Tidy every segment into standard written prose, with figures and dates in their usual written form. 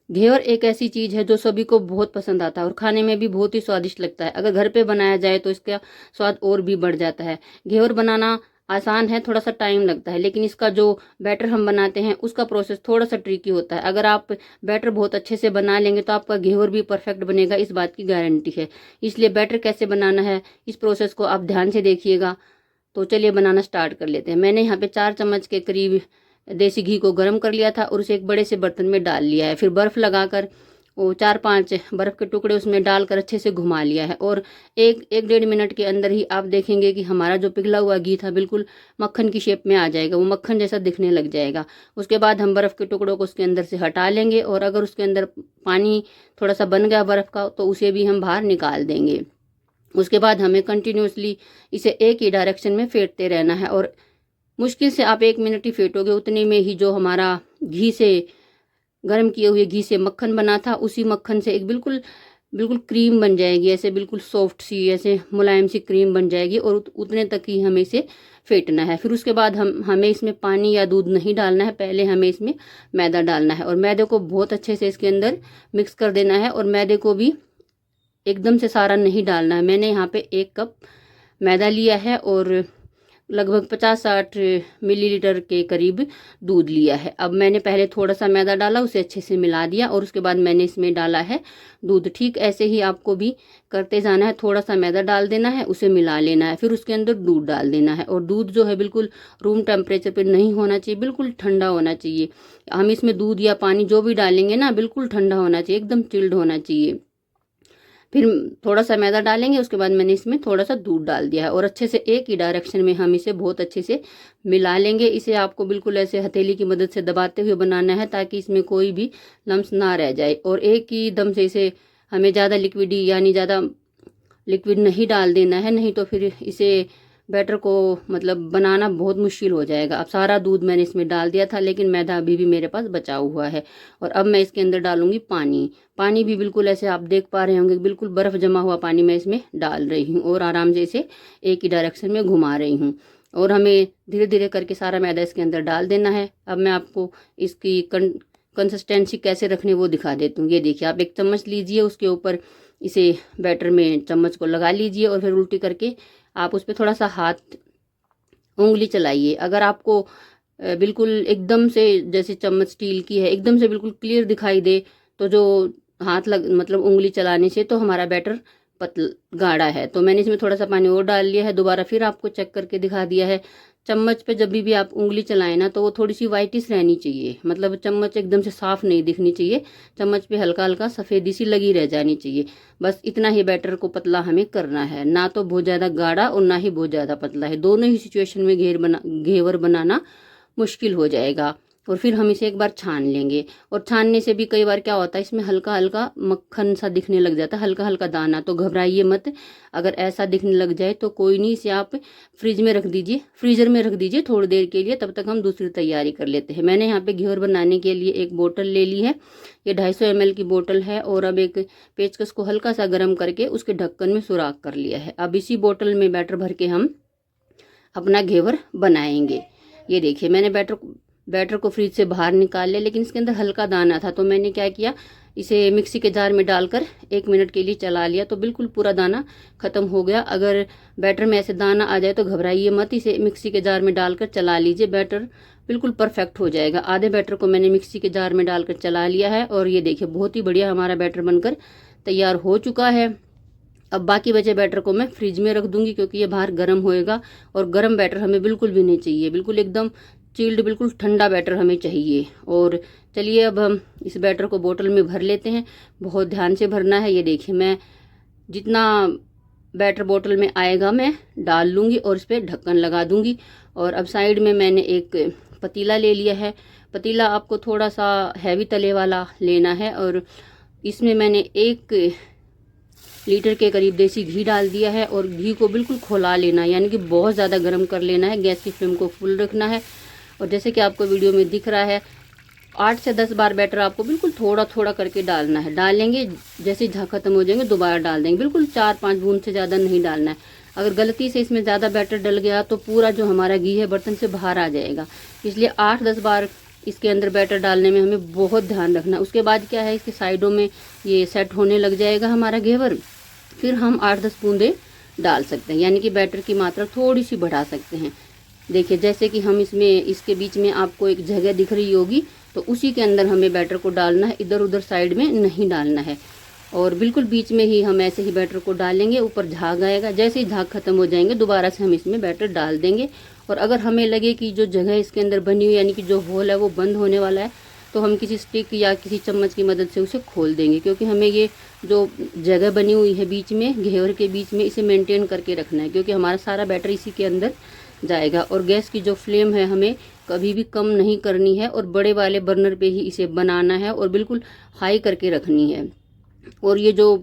घेवर एक ऐसी चीज़ है जो सभी को बहुत पसंद आता है और खाने में भी बहुत ही स्वादिष्ट लगता है। अगर घर पे बनाया जाए तो इसका स्वाद और भी बढ़ जाता है। घेवर बनाना आसान है, थोड़ा सा टाइम लगता है, लेकिन इसका जो बैटर हम बनाते हैं उसका प्रोसेस थोड़ा सा ट्रिकी होता है। अगर आप बैटर बहुत अच्छे से बना लेंगे तो आपका घेवर भी परफेक्ट बनेगा, इस बात की गारंटी है। इसलिए बैटर कैसे बनाना है इस प्रोसेस को आप ध्यान से देखिएगा। तो चलिए बनाना स्टार्ट कर लेते हैं। मैंने यहाँ पे 4 चम्मच के करीब देसी घी को गर्म कर लिया था और उसे एक बड़े से बर्तन में डाल लिया है। फिर बर्फ़ लगाकर वो 4-5 बर्फ़ के टुकड़े उसमें डालकर अच्छे से घुमा लिया है और एक डेढ़ मिनट के अंदर ही आप देखेंगे कि हमारा जो पिघला हुआ घी था बिल्कुल मक्खन की शेप में आ जाएगा, वो मक्खन जैसा दिखने लग जाएगा। उसके बाद हम बर्फ़ के टुकड़ों को उसके अंदर से हटा लेंगे और अगर उसके अंदर पानी थोड़ा सा बन गया बर्फ़ का तो उसे भी हम बाहर निकाल देंगे। उसके बाद हमें कंटिन्यूसली इसे एक ही डायरेक्शन में फेंटते रहना है और मुश्किल से आप 1 मिनट ही फेंटोगे, उतने में ही जो हमारा घी से गर्म किए हुए घी से मक्खन बना था उसी मक्खन से एक बिल्कुल बिल्कुल क्रीम बन जाएगी, ऐसे बिल्कुल सॉफ्ट सी, ऐसे मुलायम सी क्रीम बन जाएगी और उतने तक ही हमें इसे फेंटना है। फिर उसके बाद हमें इसमें पानी या दूध नहीं डालना है, पहले हमें इसमें मैदा डालना है और मैदे को बहुत अच्छे से इसके अंदर मिक्स कर देना है और मैदे को भी एकदम से सारा नहीं डालना है। मैंने यहाँ पे 1 कप मैदा लिया है और लगभग 50-60 मिलीलीटर के करीब दूध लिया है। अब मैंने पहले थोड़ा सा मैदा डाला, उसे अच्छे से मिला दिया और उसके बाद मैंने इसमें डाला है दूध। ठीक ऐसे ही आपको भी करते जाना है, थोड़ा सा मैदा डाल देना है, उसे मिला लेना है, फिर उसके अंदर दूध डाल देना है और दूध जो है बिल्कुल रूम टेम्परेचर पर नहीं होना चाहिए, बिल्कुल ठंडा होना चाहिए। हम इसमें दूध या पानी जो भी डालेंगे ना बिल्कुल ठंडा होना चाहिए, एकदम चिल्ड होना चाहिए। फिर थोड़ा सा मैदा डालेंगे, उसके बाद मैंने इसमें थोड़ा सा दूध डाल दिया है और अच्छे से एक ही डायरेक्शन में हम इसे बहुत अच्छे से मिला लेंगे। इसे आपको बिल्कुल ऐसे हथेली की मदद से दबाते हुए बनाना है ताकि इसमें कोई भी लम्स ना रह जाए और एक ही दम से इसे हमें ज़्यादा लिक्विडी यानी ज़्यादा लिक्विड नहीं डाल देना है, नहीं तो फिर इसे बैटर को मतलब बनाना बहुत मुश्किल हो जाएगा। अब सारा दूध मैंने इसमें डाल दिया था लेकिन मैदा अभी भी मेरे पास बचा हुआ है और अब मैं इसके अंदर डालूंगी पानी। पानी भी बिल्कुल ऐसे आप देख पा रहे होंगे, बिल्कुल बर्फ़ जमा हुआ पानी मैं इसमें डाल रही हूँ और आराम से इसे एक ही डायरेक्शन में घुमा रही हूँ और हमें धीरे धीरे करके सारा मैदा इसके अंदर डाल देना है। अब मैं आपको इसकी कंसिस्टेंसी कैसे रखनी वो दिखा देती हूँ। ये देखिए, आप 1 चम्मच लीजिए, उसके ऊपर इसे बैटर में चम्मच को लगा लीजिए और फिर उल्टी करके आप उस पर थोड़ा सा हाथ उंगली चलाइए। अगर आपको बिल्कुल एकदम से जैसे चम्मच स्टील की है एकदम से बिल्कुल क्लियर दिखाई दे तो जो हाथ लग मतलब उंगली चलाने से तो हमारा बैटर गाढ़ा है। तो मैंने इसमें थोड़ा सा पानी और डाल लिया है, दोबारा फिर आपको चेक करके दिखा दिया है। चम्मच पे जब भी आप उंगली चलाएं ना तो वो थोड़ी सी वाइटिश रहनी चाहिए, मतलब चम्मच एकदम से साफ नहीं दिखनी चाहिए, चम्मच पे हल्का हल्का सफ़ेदी सी लगी रह जानी चाहिए। बस इतना ही बैटर को पतला हमें करना है, ना तो बहुत ज़्यादा गाढ़ा और ना ही बहुत ज़्यादा पतला है। दोनों ही सिचुएशन में घेवर बनाना मुश्किल हो जाएगा। और फिर हम इसे एक बार छान लेंगे और छानने से भी कई बार क्या होता है इसमें हल्का हल्का मक्खन सा दिखने लग जाता है, हल्का हल्का दाना। तो घबराइए मत, अगर ऐसा दिखने लग जाए तो कोई नहीं, इसे आप फ्रिज में रख दीजिए, फ्रीज़र में रख दीजिए थोड़ी देर के लिए, तब तक हम दूसरी तैयारी कर लेते हैं। मैंने यहाँ पे घेवर बनाने के लिए एक बोतल ले ली है, ये 250 ml की बोतल है और अब एक पेचकस को हल्का सा गर्म करके उसके ढक्कन में सुराख कर लिया है। अब इसी बोतल में बैटर भर के हम अपना घेवर बनाएंगे। ये देखिए, मैंने बैटर को फ्रिज से बाहर निकाल लिया, लेकिन इसके अंदर हल्का दाना था तो मैंने क्या किया, इसे मिक्सी के जार में डालकर 1 मिनट के लिए चला लिया तो बिल्कुल पूरा दाना ख़त्म हो गया। अगर बैटर में ऐसे दाना आ जाए तो घबराइए मत, इसे मिक्सी के जार में डालकर चला लीजिए, बैटर बिल्कुल परफेक्ट हो जाएगा। आधे बैटर को मैंने मिक्सी के जार में डालकर चला लिया है और ये देखिए बहुत ही बढ़िया हमारा बैटर बनकर तैयार हो चुका है। अब बाकी बचे बैटर को मैं फ्रिज में रख दूंगी क्योंकि ये बाहर गर्म होएगा और गर्म बैटर हमें बिल्कुल भी नहीं चाहिए, बिल्कुल एकदम चिल्ड, बिल्कुल ठंडा बैटर हमें चाहिए। और चलिए अब हम इस बैटर को बोतल में भर लेते हैं, बहुत ध्यान से भरना है। ये देखिए, मैं जितना बैटर बोतल में आएगा मैं डाल लूँगी और इस पर ढक्कन लगा दूँगी। और अब साइड में मैंने एक पतीला ले लिया है, पतीला आपको थोड़ा सा हैवी तले वाला लेना है और इसमें मैंने 1 लीटर के करीब देसी घी डाल दिया है और घी को बिल्कुल खौला लेना है, यानी कि बहुत ज़्यादा गर्म कर लेना है, गैस की फ्लेम को फुल रखना है। और जैसे कि आपको वीडियो में दिख रहा है 8 से 10 बार बैटर आपको बिल्कुल थोड़ा थोड़ा करके डालना है, डालेंगे जैसे झाग खत्म हो जाएंगे दोबारा डाल देंगे, बिल्कुल 4-5 बूंद से ज़्यादा नहीं डालना है। अगर गलती से इसमें ज़्यादा बैटर डल गया तो पूरा जो हमारा घी है बर्तन से बाहर आ जाएगा, इसलिए 8-10 बार इसके अंदर बैटर डालने में हमें बहुत ध्यान रखना। उसके बाद क्या है, इसके साइडों में ये सेट होने लग जाएगा हमारा घेवर। फिर हम 8-10 बूंदे डाल सकते हैं, यानी कि बैटर की मात्रा थोड़ी सी बढ़ा सकते हैं। देखिए जैसे कि हम इसमें इसके बीच में आपको एक जगह दिख रही होगी, तो उसी के अंदर हमें बैटर को डालना है, इधर उधर साइड में नहीं डालना है। और बिल्कुल बीच में ही हम ऐसे ही बैटर को डालेंगे। ऊपर झाग आएगा, जैसे ही झाग खत्म हो जाएंगे दोबारा से हम इसमें बैटर डाल देंगे। और अगर हमें लगे कि जो जगह इसके अंदर बनी हुई यानी कि जो होल है वो बंद होने वाला है, तो हम किसी स्टिक या किसी चम्मच की मदद से उसे खोल देंगे, क्योंकि हमें ये जो जगह बनी हुई है बीच में घेवर के बीच में, इसे मेंटेन करके रखना है, क्योंकि हमारा सारा बैटर इसी के अंदर जाएगा। और गैस की जो फ्लेम है हमें कभी भी कम नहीं करनी है और बड़े वाले बर्नर पे ही इसे बनाना है और बिल्कुल हाई करके रखनी है। और ये जो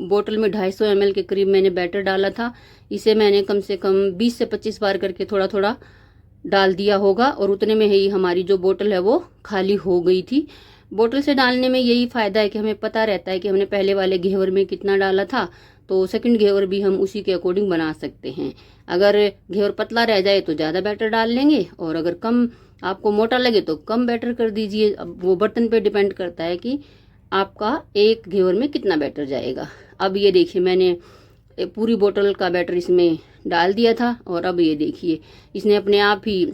बोतल में 250 ml के करीब मैंने बैटर डाला था, इसे मैंने कम से कम 20 से 25 बार करके थोड़ा थोड़ा डाल दिया होगा, और उतने में ही हमारी जो बोतल है वो खाली हो गई थी। बोतल से डालने में यही फ़ायदा है कि हमें पता रहता है कि हमने पहले वाले घेवर में कितना डाला था, तो सेकंड घेवर भी हम उसी के अकॉर्डिंग बना सकते हैं। अगर घेवर पतला रह जाए तो ज़्यादा बैटर डाल लेंगे, और अगर कम आपको मोटा लगे तो कम बैटर कर दीजिए। अब वो बर्तन पे डिपेंड करता है कि आपका एक घेवर में कितना बैटर जाएगा। अब ये देखिए मैंने पूरी बोतल का बैटर इसमें डाल दिया था, और अब ये देखिए इसने अपने आप ही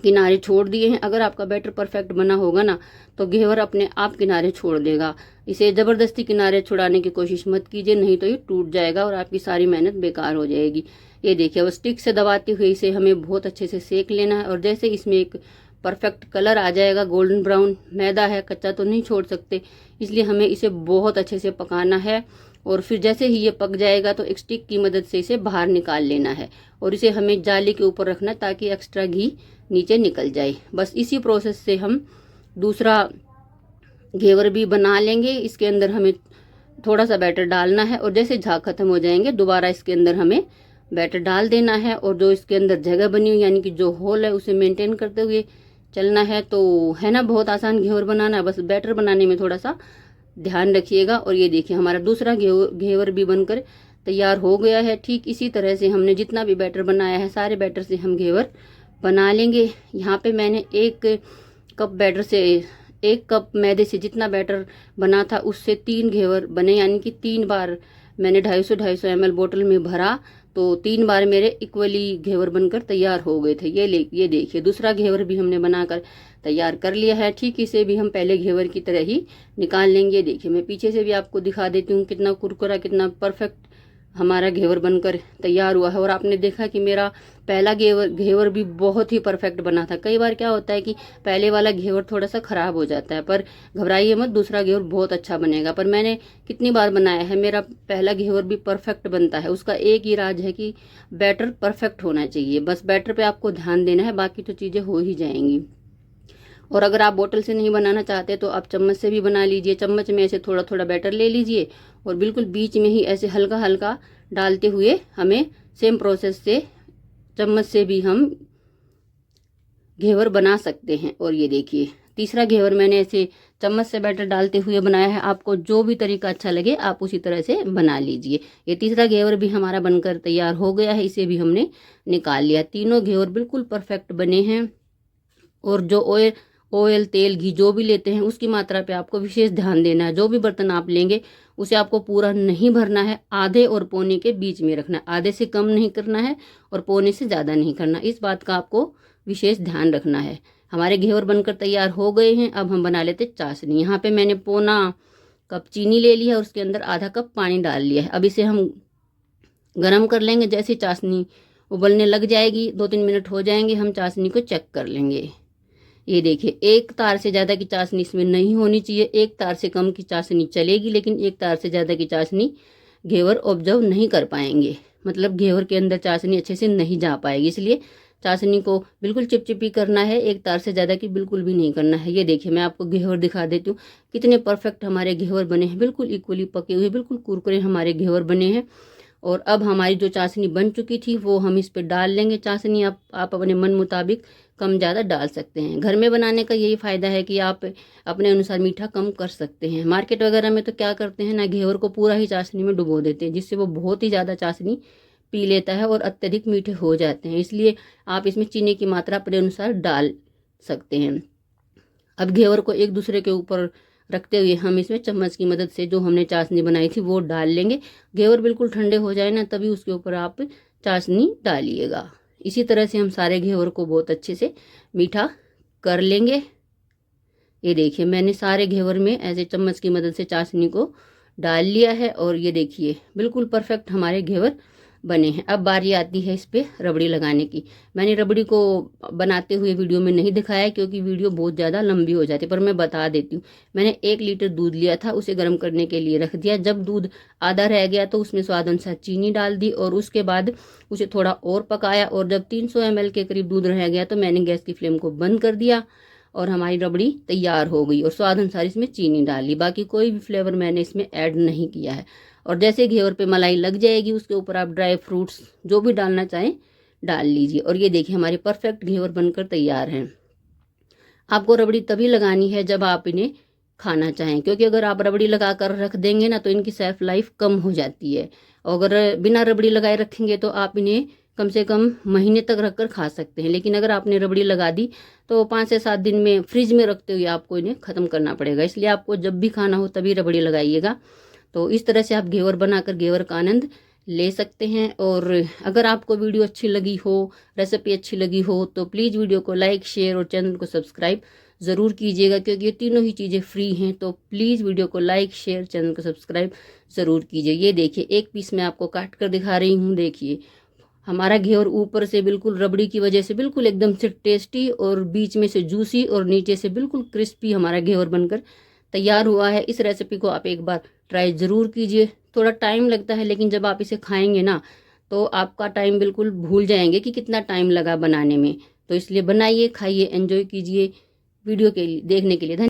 किनारे छोड़ दिए हैं। अगर आपका बैटर परफेक्ट बना होगा ना, तो घेवर अपने आप किनारे छोड़ देगा। इसे ज़बरदस्ती किनारे छुड़ाने की कोशिश मत कीजिए, नहीं तो ये टूट जाएगा और आपकी सारी मेहनत बेकार हो जाएगी। ये देखिए वो स्टिक से दबाते हुए इसे हमें बहुत अच्छे से सेक लेना है, और जैसे इसमें एक परफेक्ट कलर आ जाएगा गोल्डन ब्राउन, मैदा है कच्चा तो नहीं छोड़ सकते, इसलिए हमें इसे बहुत अच्छे से पकाना है। और फिर जैसे ही ये पक जाएगा तो एक स्टिक की मदद से इसे बाहर निकाल लेना है, और इसे हमें जाली के ऊपर रखना है ताकि एक्स्ट्रा घी नीचे निकल जाए। बस इसी प्रोसेस से हम दूसरा घेवर भी बना लेंगे। इसके अंदर हमें थोड़ा सा बैटर डालना है, और जैसे झाग खत्म हो जाएंगे दोबारा इसके अंदर हमें बैटर डाल देना है, और जो इसके अंदर जगह बनी हुई यानी कि जो होल है उसे मेंटेन करते हुए चलना है। तो है ना बहुत आसान घेवर बनाना, बस बैटर बनाने में थोड़ा सा ध्यान रखिएगा। और ये देखिए हमारा दूसरा घेवर भी बनकर तैयार हो गया है। ठीक इसी तरह से हमने जितना भी बैटर बनाया है सारे बैटर से हम घेवर बना लेंगे। यहाँ पे मैंने 1 कप बैटर से 1 कप मैदे से जितना बैटर बना था उससे 3 घेवर बने, यानी कि 3 बार मैंने 250 ml बोतल में भरा, तो 3 बार मेरे इक्वली घेवर बनकर तैयार हो गए थे। ये देखिए दूसरा घेवर भी हमने बनाकर तैयार कर लिया है। ठीक इसे भी हम पहले घेवर की तरह ही निकाल लेंगे। देखिए मैं पीछे से भी आपको दिखा देती हूँ कितना कुरकुरा कितना परफेक्ट हमारा घेवर बनकर तैयार हुआ है। और आपने देखा कि मेरा पहला घेवर भी बहुत ही परफेक्ट बना था। कई बार क्या होता है कि पहले वाला घेवर थोड़ा सा खराब हो जाता है, पर घबराइए मत, दूसरा घेवर बहुत अच्छा बनेगा। पर मैंने कितनी बार बनाया है, मेरा पहला घेवर भी परफेक्ट बनता है। उसका एक ही राज है कि बैटर परफेक्ट होना चाहिए, बस बैटर पे आपको ध्यान देना है, बाकी तो चीज़ें हो ही जाएंगी। और अगर आप बोतल से नहीं बनाना चाहते तो आप चम्मच से भी बना लीजिए। चम्मच में ऐसे थोड़ा थोड़ा बैटर ले लीजिए, और बिल्कुल बीच में ही ऐसे हल्का हल्का डालते हुए हमें सेम प्रोसेस से चम्मच से भी हम घेवर बना सकते हैं। और ये देखिए तीसरा घेवर मैंने ऐसे चम्मच से बैटर डालते हुए बनाया है। आपको जो भी तरीका अच्छा लगे आप उसी तरह से बना लीजिए। ये तीसरा घेवर भी हमारा बनकर तैयार हो गया है, इसे भी हमने निकाल लिया। तीनों घेवर बिल्कुल परफेक्ट बने हैं। और जो ऑयल तेल घी जो भी लेते हैं उसकी मात्रा पे आपको विशेष ध्यान देना है। जो भी बर्तन आप लेंगे उसे आपको पूरा नहीं भरना है, आधे और पौने के बीच में रखना है। आधे से कम नहीं करना है और पौने से ज़्यादा नहीं करना, इस बात का आपको विशेष ध्यान रखना है। हमारे घेवर बनकर तैयार हो गए हैं। अब हम बना लेते चाशनी। यहाँ पे मैंने पौना कप चीनी ले लिया और उसके अंदर आधा कप पानी डाल लिया है। अब इसे हम गर्म कर लेंगे। जैसे चाशनी उबलने लग जाएगी, 2-3 मिनट हो जाएंगे, हम चाशनी को चेक कर लेंगे। ये देखिए 1 तार से ज़्यादा की चाशनी इसमें नहीं होनी चाहिए। 1 तार से कम की चाशनी चलेगी, लेकिन 1 तार से ज़्यादा की चाशनी घेवर ऑब्जर्व नहीं कर पाएंगे, मतलब घेवर के अंदर चाशनी अच्छे से नहीं जा पाएगी। इसलिए चाशनी को बिल्कुल चिपचिपी करना है, 1 तार से ज़्यादा की बिल्कुल भी नहीं करना है। ये देखिए मैं आपको घेवर दिखा देती हूँ कितने परफेक्ट हमारे घेवर बने हैं, बिल्कुल इक्वली पके हुए, बिल्कुल कुरकुरे हमारे घेवर बने हैं। और अब हमारी जो चाशनी बन चुकी थी वो हम इस पर डाल लेंगे। चाशनी आप अपने मन मुताबिक कम ज़्यादा डाल सकते हैं। घर में बनाने का यही फ़ायदा है कि आप अपने अनुसार मीठा कम कर सकते हैं। मार्केट वगैरह में तो क्या करते हैं ना, घेवर को पूरा ही चाशनी में डुबो देते हैं, जिससे वो बहुत ही ज़्यादा चाशनी पी लेता है और अत्यधिक मीठे हो जाते हैं। इसलिए आप इसमें चीनी की मात्रा अपने अनुसार डाल सकते हैं। अब घेवर को एक दूसरे के ऊपर रखते हुए हम इसमें चम्मच की मदद से जो हमने चाशनी बनाई थी वो डाल लेंगे। घेवर बिल्कुल ठंडे हो जाए ना, तभी उसके ऊपर आप चाशनी डालिएगा। इसी तरह से हम सारे घेवर को बहुत अच्छे से मीठा कर लेंगे। ये देखिए मैंने सारे घेवर में ऐसे चम्मच की मदद से चाशनी को डाल लिया है और ये देखिए बिल्कुल परफेक्ट हमारे घेवर बने हैं। अब बारी आती है इस पे रबड़ी लगाने की। मैंने रबड़ी को बनाते हुए वीडियो में नहीं दिखाया क्योंकि वीडियो बहुत ज़्यादा लंबी हो जाती है, पर मैं बता देती हूँ। मैंने 1 लीटर दूध लिया था, उसे गर्म करने के लिए रख दिया। जब दूध आधा रह गया तो उसमें स्वाद अनुसार चीनी डाल दी और उसके बाद उसे थोड़ा और पकाया। और जब 300 ml के करीब दूध रह गया तो मैंने गैस की फ्लेम को बंद कर दिया और हमारी रबड़ी तैयार हो गई। और स्वाद अनुसार इसमें चीनी डाली, बाकी कोई भी फ्लेवर मैंने इसमें ऐड नहीं किया है। और जैसे घेवर पे मलाई लग जाएगी उसके ऊपर आप ड्राई फ्रूट्स जो भी डालना चाहें डाल लीजिए। और ये देखिए हमारे परफेक्ट घेवर बनकर तैयार हैं। आपको रबड़ी तभी लगानी है जब आप इन्हें खाना चाहें, क्योंकि अगर आप रबड़ी लगा कर रख देंगे ना तो इनकी शेल्फ लाइफ कम हो जाती है। और अगर बिना रबड़ी लगाए रखेंगे तो आप इन्हें कम से कम महीने तक रख कर खा सकते हैं। लेकिन अगर आपने रबड़ी लगा दी तो 5 से 7 दिन में फ्रिज में रखते हुए आपको इन्हें ख़त्म करना पड़ेगा। इसलिए आपको जब भी खाना हो तभी रबड़ी लगाइएगा। तो इस तरह से आप घेवर बनाकर घेवर का आनंद ले सकते हैं। और अगर आपको वीडियो अच्छी लगी हो, रेसिपी अच्छी लगी हो तो प्लीज़ वीडियो को लाइक, शेयर और चैनल को सब्सक्राइब ज़रूर कीजिएगा, क्योंकि ये तीनों ही चीज़ें फ्री हैं। तो प्लीज़ वीडियो को लाइक, शेयर, चैनल को सब्सक्राइब ज़रूर कीजिए। ये देखिए एक पीस मैं आपको काट कर दिखा रही हूँ। देखिए हमारा घेवर ऊपर से बिल्कुल रबड़ी की वजह से बिल्कुल एकदम से टेस्टी और बीच में से जूसी और नीचे से बिल्कुल क्रिस्पी हमारा घेवर बनकर तैयार हुआ है। इस रेसिपी को आप एक बार ट्राई ज़रूर कीजिए। थोड़ा टाइम लगता है लेकिन जब आप इसे खाएंगे ना तो आपका टाइम बिल्कुल भूल जाएंगे कि कितना टाइम लगा बनाने में। तो इसलिए बनाइए, खाइए, एंजॉय कीजिए। वीडियो के लिए देखने के लिए धन्यवाद।